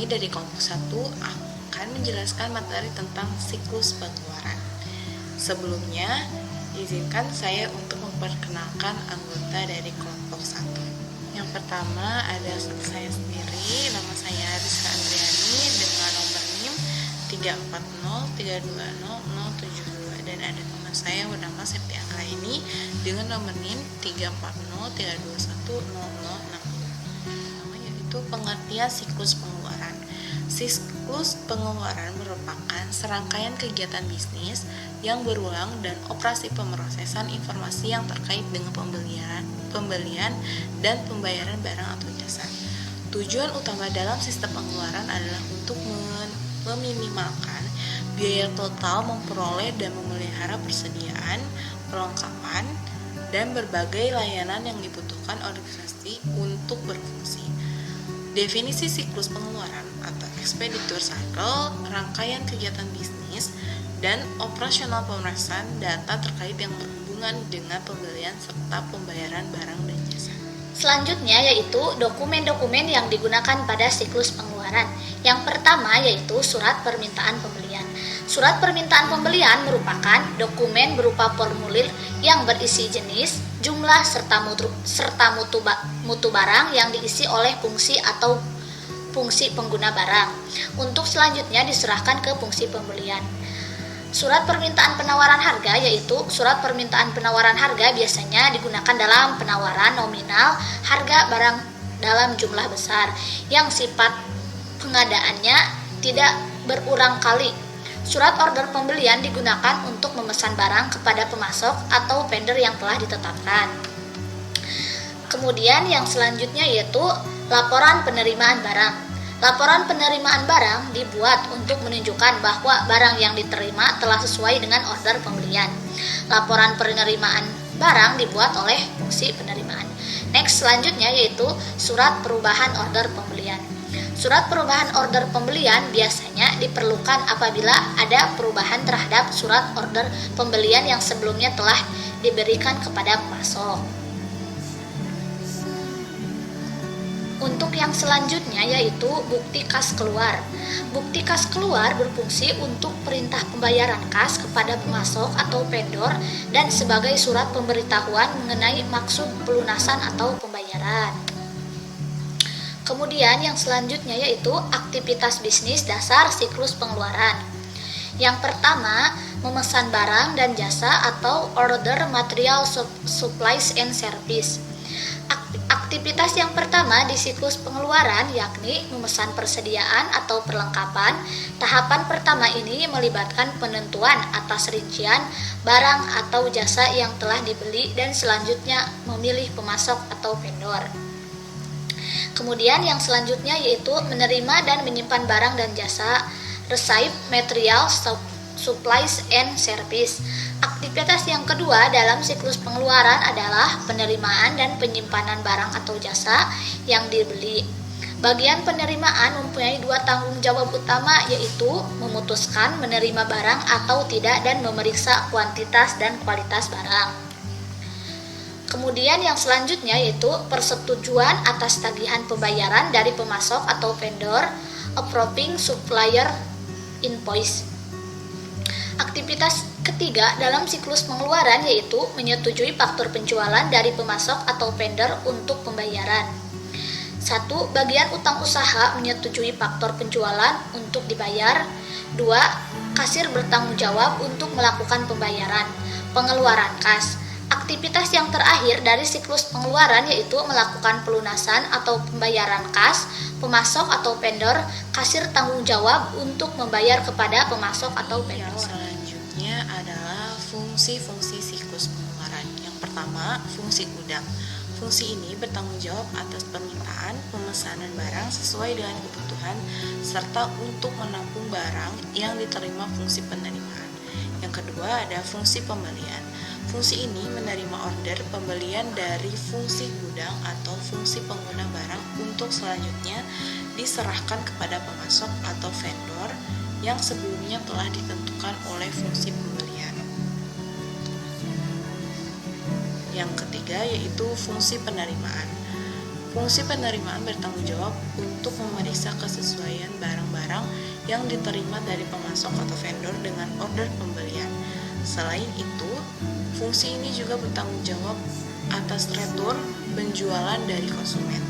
kami dari kelompok 1 akan menjelaskan materi tentang siklus pengeluaran. Sebelumnya, izinkan saya untuk memperkenalkan anggota dari kelompok 1. Yang pertama ada saya sendiri, nama saya Rizka Andriani dengan nomor NIM 340320072, dan ada teman saya yang bernama Septi Anggraini dengan nomor NIM 34032010060, yaitu pengertian siklus pengeluaran. Siklus pengeluaran merupakan serangkaian kegiatan bisnis yang berulang dan operasi pemrosesan informasi yang terkait dengan pembelian dan pembayaran barang atau jasa. Tujuan utama dalam sistem pengeluaran adalah untuk meminimalkan biaya total memperoleh dan memelihara persediaan, perlengkapan, dan berbagai layanan yang dibutuhkan organisasi untuk berfungsi. Definisi siklus pengeluaran atau expenditure cycle, rangkaian kegiatan bisnis dan operasional pemrosesan data terkait yang berhubungan dengan pembelian serta pembayaran barang dan jasa. Selanjutnya yaitu dokumen-dokumen yang digunakan pada siklus pengeluaran. Yang pertama yaitu surat permintaan pembelian. Surat permintaan pembelian merupakan dokumen berupa formulir yang berisi jenis, jumlah, serta mutu barang yang diisi oleh fungsi atau fungsi pengguna barang. Untuk selanjutnya diserahkan ke fungsi pembelian. Surat permintaan penawaran harga yaitu surat permintaan penawaran harga biasanya digunakan dalam penawaran nominal harga barang dalam jumlah besar yang sifat pengadaannya tidak berulang kali. Surat order pembelian digunakan untuk memesan barang kepada pemasok atau vendor yang telah ditetapkan. Kemudian yang selanjutnya yaitu laporan penerimaan barang. Laporan penerimaan barang dibuat untuk menunjukkan bahwa barang yang diterima telah sesuai dengan order pembelian. Laporan penerimaan barang dibuat oleh fungsi penerimaan. Next, selanjutnya yaitu surat perubahan order pembelian. Surat perubahan order pembelian biasanya diperlukan apabila ada perubahan terhadap surat order pembelian yang sebelumnya telah diberikan kepada pemasok. Untuk yang selanjutnya yaitu bukti kas keluar. Bukti kas keluar berfungsi untuk perintah pembayaran kas kepada pemasok atau vendor dan sebagai surat pemberitahuan mengenai maksud pelunasan atau pembayaran. Kemudian yang selanjutnya yaitu aktivitas bisnis dasar siklus pengeluaran. Yang pertama, memesan barang dan jasa atau order material supplies and service. Aktivitas yang pertama di siklus pengeluaran yakni memesan persediaan atau perlengkapan. Tahapan pertama ini melibatkan penentuan atas rincian barang atau jasa yang telah dibeli dan selanjutnya memilih pemasok atau vendor. Kemudian yang selanjutnya yaitu menerima dan menyimpan barang dan jasa, receive material supplies and service. Aktivitas yang kedua dalam siklus pengeluaran adalah penerimaan dan penyimpanan barang atau jasa yang dibeli. Bagian penerimaan mempunyai dua tanggung jawab utama yaitu memutuskan menerima barang atau tidak dan memeriksa kuantitas dan kualitas barang. Kemudian yang selanjutnya yaitu persetujuan atas tagihan pembayaran dari pemasok atau vendor, approving supplier invoice. Aktivitas ketiga dalam siklus pengeluaran yaitu menyetujui faktur penjualan dari pemasok atau vendor untuk pembayaran. 1. Bagian utang usaha menyetujui faktur penjualan untuk dibayar. 2. Kasir bertanggung jawab untuk melakukan pembayaran. Pengeluaran kas. Aktivitas yang terakhir dari siklus pengeluaran yaitu melakukan pelunasan atau pembayaran kas, pemasok atau vendor, kasir tanggung jawab untuk membayar kepada pemasok atau vendor. Yang selanjutnya adalah fungsi-fungsi siklus pengeluaran. Yang pertama, fungsi gudang. Fungsi ini bertanggung jawab atas permintaan pemesanan barang sesuai dengan kebutuhan serta untuk menampung barang yang diterima fungsi penerimaan. Yang kedua ada fungsi pembelian. Fungsi ini menerima order pembelian dari fungsi gudang atau fungsi pengguna barang untuk selanjutnya diserahkan kepada pemasok atau vendor yang sebelumnya telah ditentukan oleh fungsi pembelian. Yang ketiga yaitu fungsi penerimaan. Fungsi penerimaan bertanggung jawab untuk memeriksa kesesuaian barang-barang yang diterima dari pemasok atau vendor dengan order pembelian. Selain itu, fungsi ini juga bertanggung jawab atas retur penjualan dari konsumen.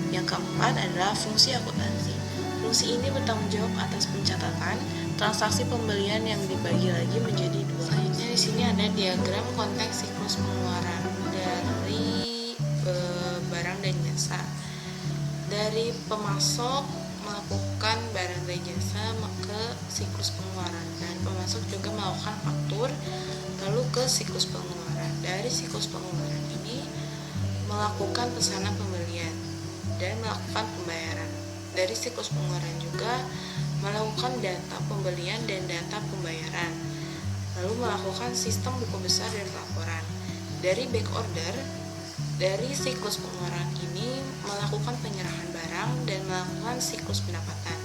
Yang keempat adalah fungsi akuntansi. Fungsi ini bertanggung jawab atas pencatatan transaksi pembelian yang dibagi lagi menjadi dua. Selanjutnya di sini ada diagram konteks siklus pengeluaran dari barang dan jasa. Dari pemasok melakukan barang dan jasa ke siklus pengeluaran, dan pemasok juga melakukan faktur lalu ke siklus pengeluaran. Dari siklus pengeluaran ini melakukan pesanan pembelian dan melakukan pembayaran. Dari siklus pengeluaran juga melakukan data pembelian dan data pembayaran, lalu melakukan sistem buku besar dan laporan. Dari back order, dari siklus pengeluaran ini melakukan penyerahan barang dan melakukan siklus pendapatan.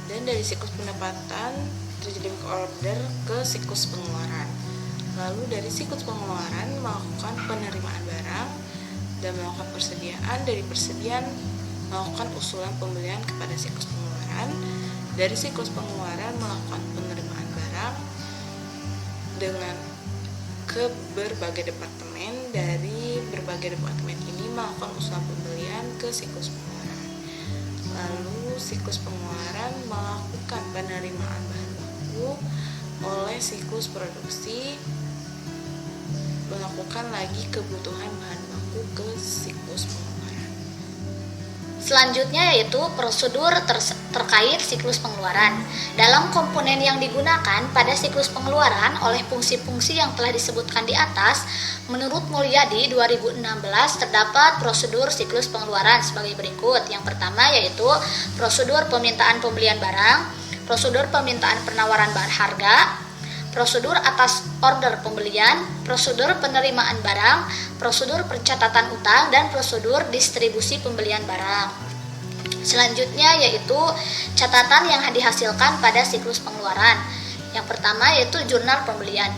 Dan dari siklus pendapatan terjadi back order ke siklus pengeluaran. Lalu dari siklus pengeluaran melakukan penerimaan barang dan melakukan persediaan. Dari persediaan melakukan usulan pembelian kepada siklus pengeluaran. Dari siklus pengeluaran melakukan penerimaan barang dengan ke berbagai departemen. Dari berbagai departemen ini melakukan usulan pembelian ke siklus pengeluaran. Lalu siklus pengeluaran melakukan penerimaan bahan baku oleh siklus produksi, melakukan lagi kebutuhan bahan baku ke siklus pengeluaran. Selanjutnya yaitu prosedur terkait siklus pengeluaran. Dalam komponen yang digunakan pada siklus pengeluaran oleh fungsi-fungsi yang telah disebutkan di atas, menurut Mulyadi 2016 terdapat prosedur siklus pengeluaran sebagai berikut. Yang pertama yaitu prosedur pemintaan pembelian barang, prosedur pemintaan penawaran harga, prosedur atas order pembelian, prosedur penerimaan barang, prosedur pencatatan utang, dan prosedur distribusi pembelian barang. Selanjutnya yaitu catatan yang dihasilkan pada siklus pengeluaran. Yang pertama yaitu jurnal pembelian.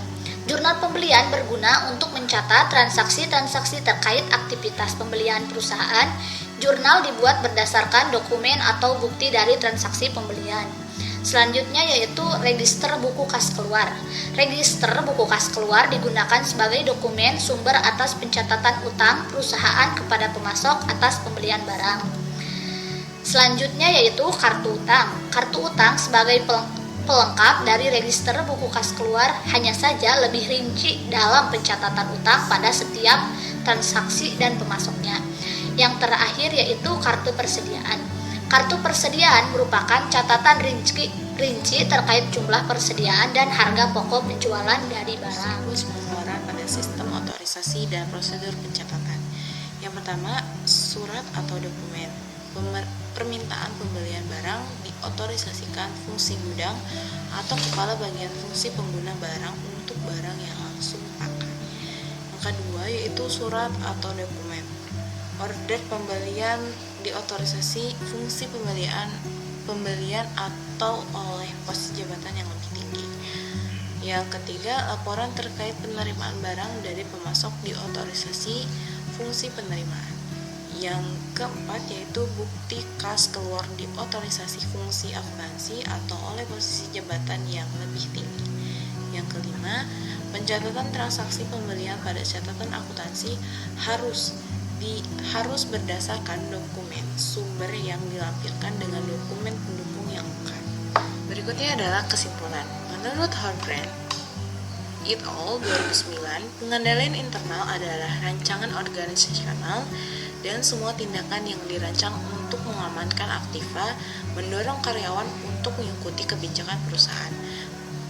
Jurnal pembelian berguna untuk mencatat transaksi-transaksi terkait aktivitas pembelian perusahaan. Jurnal dibuat berdasarkan dokumen atau bukti dari transaksi pembelian. Selanjutnya yaitu register buku kas keluar. Register buku kas keluar digunakan sebagai dokumen sumber atas pencatatan utang perusahaan kepada pemasok atas pembelian barang. Selanjutnya yaitu kartu utang. Kartu utang sebagai pelengkap dari register buku kas keluar, hanya saja lebih rinci dalam pencatatan utang pada setiap transaksi dan pemasoknya. Yang terakhir yaitu kartu persediaan. Kartu persediaan merupakan catatan rinci terkait jumlah persediaan dan harga pokok penjualan dari barang. Siklus pengeluaran pada sistem otorisasi dan prosedur pencatatan. Yang pertama, surat atau dokumen. Permintaan pembelian barang diotorisasikan fungsi gudang atau kepala bagian fungsi pengguna barang untuk barang yang langsung pakai. Yang kedua yaitu surat atau dokumen. Order pembelian diotorisasi fungsi pembelian atau oleh pos jabatan yang lebih tinggi. Yang ketiga, laporan terkait penerimaan barang dari pemasok diotorisasi fungsi penerimaan. Yang keempat yaitu bukti kas keluar diotorisasi fungsi akuntansi atau oleh posisi jabatan yang lebih tinggi. Yang kelima, pencatatan transaksi pembelian pada catatan akuntansi harus berdasarkan dokumen sumber yang dilampirkan dengan dokumen pendukung yang lengkap. Berikutnya adalah kesimpulan. Menurut Horbrand et al. 2009, pengendalian internal adalah rancangan organisasional dan semua tindakan yang dirancang untuk mengamankan aktiva, mendorong karyawan untuk mengikuti kebijakan perusahaan,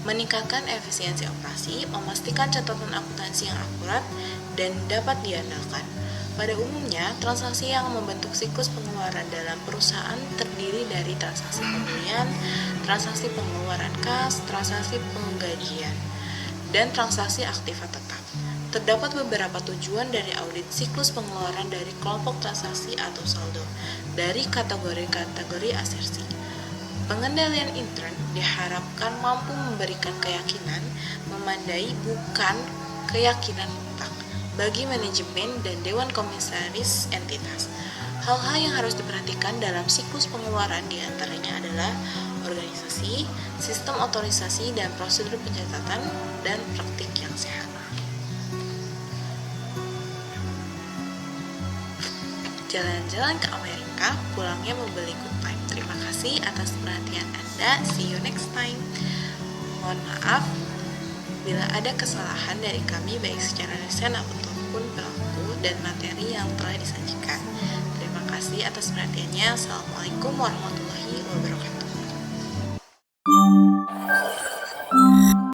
meningkatkan efisiensi operasi, memastikan catatan akuntansi yang akurat dan dapat diandalkan. Pada umumnya, transaksi yang membentuk siklus pengeluaran dalam perusahaan terdiri dari transaksi pembelian, transaksi pengeluaran kas, transaksi penggajian, dan transaksi aktiva tetap. Terdapat beberapa tujuan dari audit siklus pengeluaran dari kelompok transaksi atau saldo dari kategori-kategori asersi. Pengendalian intern diharapkan mampu memberikan keyakinan memadai bukan keyakinan mutlak bagi manajemen dan dewan komisaris entitas. Hal-hal yang harus diperhatikan dalam siklus pengeluaran diantaranya adalah organisasi, sistem otorisasi dan prosedur pencatatan, dan praktik yang sehat. Jalan-jalan ke Amerika, pulangnya membeli good time. Terima kasih atas perhatian Anda. See you next time. Mohon maaf bila ada kesalahan dari kami baik secara lisan ataupun perilaku dan materi yang telah disajikan. Terima kasih atas perhatiannya. Assalamualaikum warahmatullahi wabarakatuh.